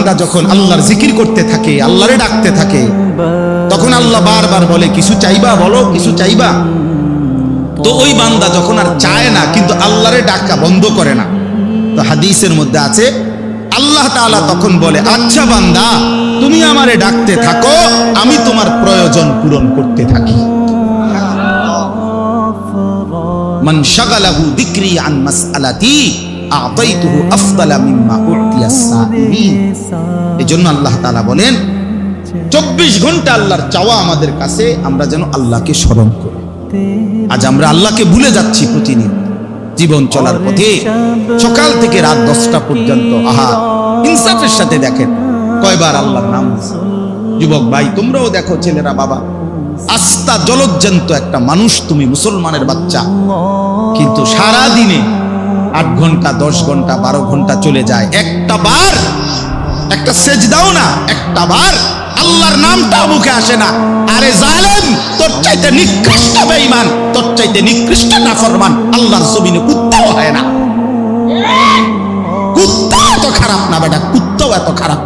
বান্দা যখন আল্লাহর জিকির করতে থাকে, আল্লাহরে ডাকতে থাকে, তখন আল্লাহ বারবার বলে কিছু চাইবা, বলো কিছু চাইবা। তো ওই বান্দা যখন আর চায় না, কিন্তু আল্লাহরে ডাকা বন্ধ করে না, তো হাদিসের মধ্যে আছে আল্লাহ তাআলা তখন বলে, আচ্ছা বান্দা তুমি আমারে ডাকতে থাকো, আমি তোমার প্রয়োজন পূরণ করতে থাকি। মান শাগালাহু যিকরি আন মাসআলাতি আ'তাইতুহু আফদালা মিম্মা উ'তিয়াস সাইলিন। এজন্য আল্লাহ তাআলা বলেন 24 ঘন্টা আল্লাহর চাওয়া আমাদের কাছে, আমরা যেন আল্লাহকে স্মরণ করি। আজ আমরা আল্লাহকে ভুলে যাচ্ছি প্রতিদিন জীবন চলার পথে, সকাল থেকে রাত 10টা পর্যন্ত। আহা, ইনসাফের সাথে দেখেন কয়বার আল্লাহর নাম। যুবক ভাই, তোমরাও দেখো, ছেলেরা, বাবা, আস্থা জলজ্জান্ত একটা মানুষ, তুমি মুসলমানের বাচ্চা, কিন্তু সারা দিনে 8 ঘন্টা 10 ঘন্টা 12 ঘন্টা চলে যায়, একটা বার একটা সেজদাও না, একটা বার আল্লাহর নামটা মুখে আসে না। আরে জালেম, তোর চাইতে নিকৃষ্ট বেঈমান, তোর চাইতে নিকৃষ্ট নাফরমান আল্লাহর জমিনে কুত্তাও হয় না। কুত্তা এত খারাপ না বেটা, কুত্তাও এত খারাপ।